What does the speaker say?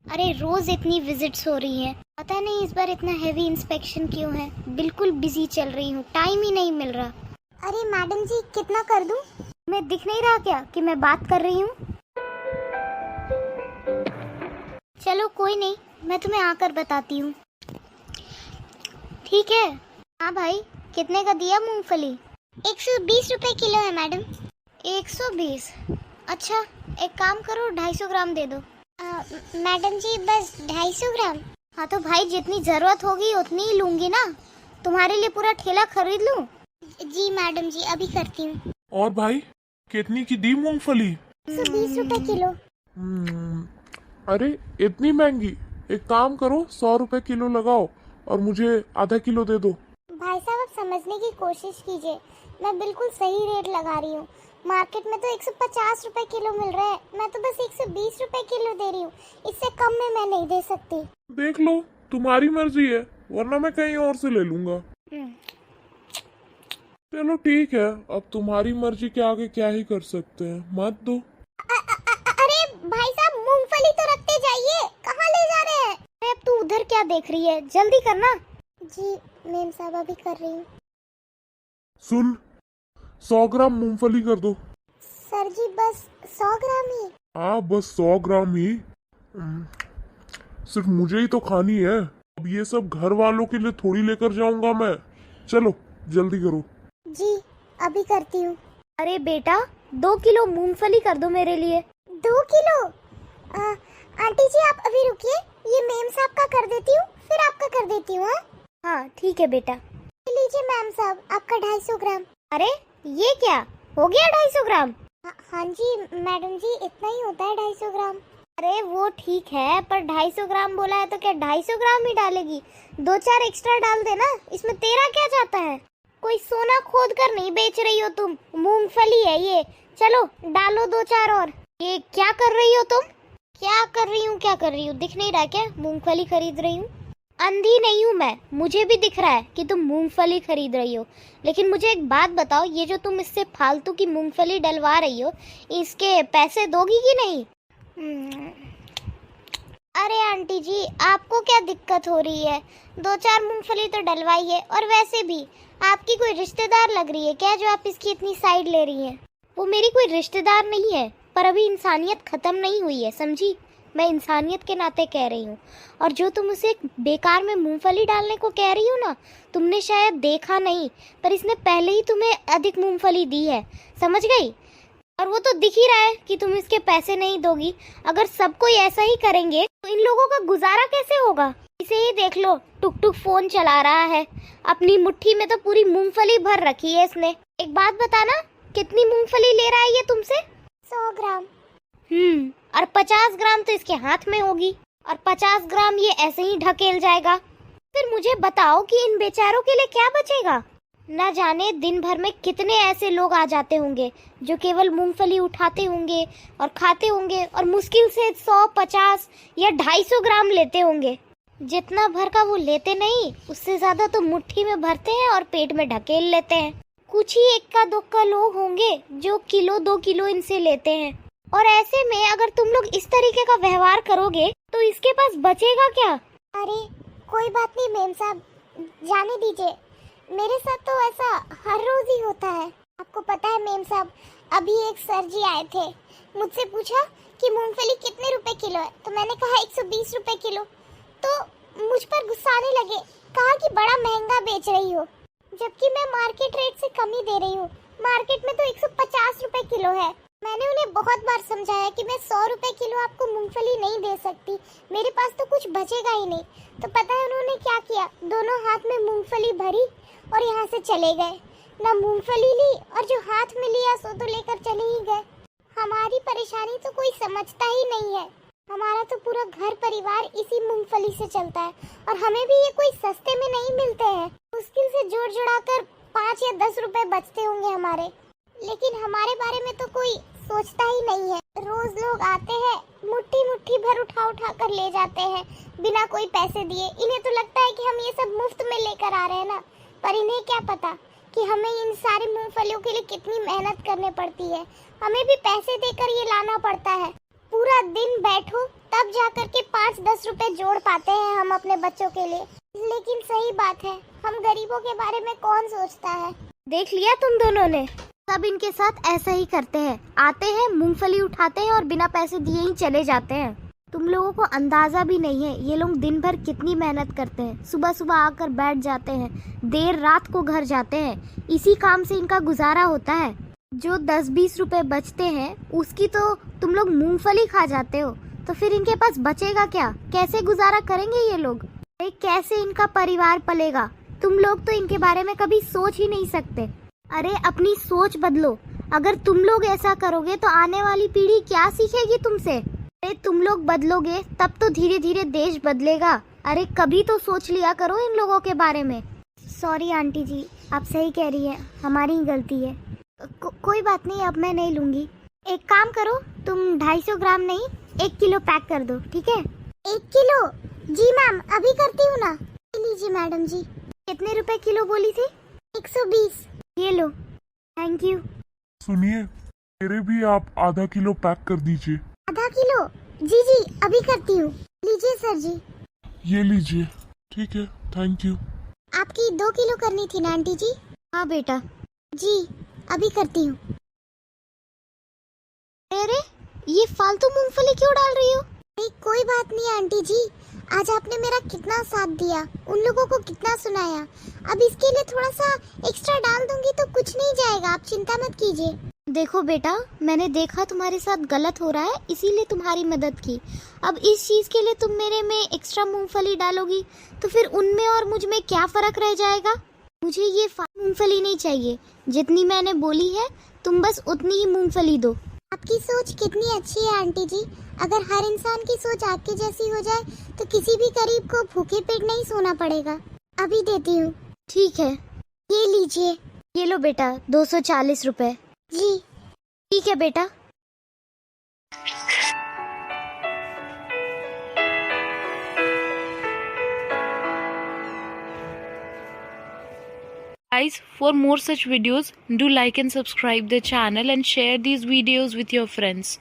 अरे रोज इतनी विजिट्स हो रही हैं, पता नहीं इस बार इतना हैवी इंस्पेक्शन क्यों है। बिल्कुल बिजी चल रही हूँ, टाइम ही नहीं मिल रहा। अरे मैडम जी कितना कर दूं? मैं दिख नहीं रहा क्या कि मैं बात कर रही हूँ? चलो कोई नहीं, मैं तुम्हें आकर बताती हूँ। ठीक है। हाँ भाई, कितने का दिया मूंगफली? 120 रुपए किलो है मैडम। 120? अच्छा, एक काम करो 250 ग्राम दे दो। मैडम जी बस 250 ग्राम? हाँ तो भाई जितनी जरूरत होगी उतनी ही लूंगी ना, तुम्हारे लिए पूरा ठेला खरीद लूं? जी मैडम जी अभी करती हूँ। और भाई कितनी की दी मूंगफली? 120 रुपए किलो। अरे इतनी महंगी? एक काम करो 100 रुपए किलो लगाओ और मुझे आधा किलो दे दो। भाई साहब आप समझने की कोशिश कीजिए, मैं बिल्कुल सही रेट लगा रही हूँ। मार्केट में तो 150 रुपए किलो मिल रहा है, मैं तो बस 120 रुपए किलो दे रही हूँ। इससे कम में मैं नहीं दे सकती। देख लो, तुम्हारी मर्जी है, वरना मैं कहीं और से ले लूंगा। चलो ठीक है, अब तुम्हारी मर्जी के आगे क्या ही कर सकते हैं, मत दो। अरे भाई साहब मूंगफली तो रखते जाइए, कहाँ ले जा रहे हैं? अरे अब तू उधर क्या देख रही है, जल्दी करना। जी मेम साहब अभी कर रही हूँ। सुन, 100 ग्राम मूंगफली कर दो। सर जी बस 100 ग्राम ही? हाँ बस 100 ग्राम ही। सिर्फ मुझे ही तो खानी है, अब ये सब घर वालों के लिए थोड़ी लेकर जाऊंगा मैं। चलो जल्दी करो। जी अभी करती हूँ। अरे बेटा 2 किलो मूंगफली कर दो मेरे लिए। 2 किलो? आंटी जी आप अभी रुकिए, ये मेम साहब का कर देती हूँ, फिर आपका कर देती हूँ। हाँ ठीक है बेटा। लीजिए मैम साहब आपका 250 ग्राम। अरे ये क्या हो गया 250 ग्राम? हाँ जी मैडम जी इतना ही होता है 250 ग्राम। अरे वो ठीक है, पर 250 ग्राम बोला है तो क्या 250 ग्राम ही डालेगी? 2-4 एक्स्ट्रा डाल देना, इसमें तेरा क्या जाता है? कोई सोना खोद कर नहीं बेच रही हो तुम, मूंगफली है ये। चलो डालो 2-4 और। ये क्या कर रही हो तुम? क्या कर रही हूँ, क्या कर रही हूँ, दिख नहीं रहा क्या? मूंगफली खरीद रही हूँ। अंधी नहीं हूँ मैं, मुझे भी दिख रहा है कि तुम मूंगफली खरीद रही हो। लेकिन मुझे एक बात बताओ, ये जो तुम इससे फालतू की मूंगफली डलवा रही हो, इसके पैसे दोगी कि नहीं? अरे आंटी जी आपको क्या दिक्कत हो रही है? 2-4 मूंगफली तो डलवाई है, और वैसे भी आपकी कोई रिश्तेदार लग रही है क्या जो आप इसकी इतनी साइड ले रही हैं? वो मेरी कोई रिश्तेदार नहीं है, पर अभी इंसानियत खत्म नहीं हुई है, समझी? मैं इंसानियत के नाते कह रही हूँ। और जो तुम उसे बेकार में मूंगफली डालने को कह रही हो ना, तुमने शायद देखा नहीं, पर इसने पहले ही तुम्हें अधिक मूंगफली दी है, समझ गई? और वो तो दिख ही रहा है कि तुम इसके पैसे नहीं दोगी। अगर सब कोई ऐसा ही करेंगे तो इन लोगों का गुजारा कैसे होगा? इसे ही देख लो, टुक टुक फोन चला रहा है, अपनी मुट्ठी में तो पूरी मूंगफली भर रखी है इसने। एक बात बताना, कितनी मूंगफली ले रहा है ये तुमसे? 100 ग्राम। और 50 ग्राम तो इसके हाथ में होगी, और 50 ग्राम ये ऐसे ही ढकेल जाएगा। फिर मुझे बताओ कि इन बेचारों के लिए क्या बचेगा? न जाने दिन भर में कितने ऐसे लोग आ जाते होंगे जो केवल मूंगफली उठाते होंगे और खाते होंगे, और मुश्किल से 100, 50 या 250 ग्राम लेते होंगे। जितना भर का वो लेते नहीं, उससे ज्यादा तो मुट्ठी में भरते हैं और पेट में ढकेल लेते हैं। कुछ ही इक्का दुक्का लोग होंगे जो किलो 2 किलो इनसे लेते हैं। और ऐसे में अगर तुम लोग इस तरीके का व्यवहार करोगे तो इसके पास बचेगा क्या? अरे कोई बात नहीं मेम साहब, जाने दीजिए, मेरे साथ तो ऐसा हर रोज ही होता है। आपको पता है मेम साहब, अभी एक सर जी आए थे, मुझसे पूछा कि मूंगफली कितने रुपए किलो है, तो मैंने कहा 120 रुपए किलो। तो मुझ पर गुस्सा आने लगे, कहा कि बड़ा महंगा बेच रही हो, जबकि मैं मार्केट रेट से कम ही दे रही हूँ। मार्केट में तो 150 रुपए किलो है। मैंने उन्हें बहुत बार समझाया कि मैं 100 रुपए किलो आपको मूंगफली नहीं दे सकती, मेरे पास तो कुछ बचेगा ही नहीं। तो पता है उन्होंने क्या किया? दोनों हाथ में मूंगफली भरी और यहाँ से चले गए। ना मूंगफली ली, और जो हाथ में लिया सो तो लेकर चले ही गए। हमारी परेशानी तो कोई समझता ही नहीं है। हमारा तो पूरा घर परिवार इसी मूंगफली से चलता है, और हमें भी ये कोई सस्ते में नहीं मिलते हैं। मुश्किल से जोड़ जुड़ा कर 5 या 10 रुपए बचते होंगे हमारे, लेकिन हमारे बारे में तो कोई सोचता ही नहीं है। रोज लोग आते हैं, मुट्ठी मुट्ठी भर उठा उठा कर ले जाते हैं बिना कोई पैसे दिए। इन्हें तो लगता है कि हम ये सब मुफ्त में लेकर आ रहे हैं ना, पर इन्हें क्या पता कि हमें इन सारी मूंगफलियों के लिए कितनी मेहनत करनी पड़ती है। हमें भी पैसे देकर ये लाना पड़ता है। पूरा दिन बैठो तब जा करके 5-10 रुपए जोड़ पाते हैं हम अपने बच्चों के लिए। लेकिन सही बात है, हम गरीबों के बारे में कौन सोचता है। देख लिया तुम दोनों ने, सब इनके साथ ऐसा ही करते हैं। आते हैं, मूंगफली उठाते हैं और बिना पैसे दिए ही चले जाते हैं। तुम लोगों को अंदाजा भी नहीं है ये लोग दिन भर कितनी मेहनत करते हैं। सुबह सुबह आकर बैठ जाते हैं, देर रात को घर जाते हैं। इसी काम से इनका गुजारा होता है। जो 10-20 रुपए बचते हैं उसकी तो तुम लोग मूंगफली खा जाते हो, तो फिर इनके पास बचेगा क्या? कैसे गुजारा करेंगे ये लोग? अरे कैसे इनका परिवार पलेगा? तुम लोग तो इनके बारे में कभी सोच ही नहीं सकते। अरे अपनी सोच बदलो। अगर तुम लोग ऐसा करोगे तो आने वाली पीढ़ी क्या सीखेगी तुमसे? अरे तुम लोग बदलोगे तब तो धीरे धीरे देश बदलेगा। अरे कभी तो सोच लिया करो इन लोगों के बारे में। सॉरी आंटी जी, आप सही कह रही हैं, हमारी ही गलती है। कोई बात नहीं, अब मैं नहीं लूंगी। एक काम करो, तुम 250 ग्राम नहीं 1 किलो पैक कर दो, ठीक है? 1 किलो? जी मैम, अभी करती हूँ ना। लीजिए मैडम जी। कितने रुपए किलो बोली थी? 120। ये लो, थैंक यू। सुनिए, मेरे भी आप आधा किलो पैक कर दीजिए। आधा किलो? जी जी, अभी करती हूँ। लीजिए सर जी। ये लीजिए। ठीक है, थैंक यू। आपकी 2 किलो करनी थी ना आंटी जी? हाँ बेटा। जी, अभी करती हूँ। अरे ये फालतू मूंगफली क्यों डाल रही हो? नहीं कोई बात नहीं आंटी जी, आज आपने मेरा कितना साथ दिया, उन लोगों को कितना सुनाया। अब इसके लिए थोड़ा सा एक्स्ट्रा डाल दूंगी तो कुछ नहीं जाएगा, आप चिंता मत कीजिए। देखो बेटा, मैंने देखा तुम्हारे साथ गलत हो रहा है, इसीलिए तुम्हारी मदद की। अब इस चीज के लिए तुम मेरे में एक्स्ट्रा मूंगफली डालोगी तो फिर उनमें और मुझ में क्या फर्क रह जाएगा? मुझे ये मूंगफली नहीं चाहिए। जितनी मैंने बोली है तुम बस उतनी ही मूंगफली दो। आपकी सोच कितनी अच्छी है आंटी जी। अगर हर इंसान की सोच आपके जैसी हो जाए तो किसी भी गरीब को भूखे पेट नहीं सोना पड़ेगा। अभी देती हूँ। ठीक है, ये लीजिए। ये लो बेटा, 240 रुपए। जी ठीक है बेटा। Guys, for more such videos, do like and subscribe the channel and share these videos with your friends.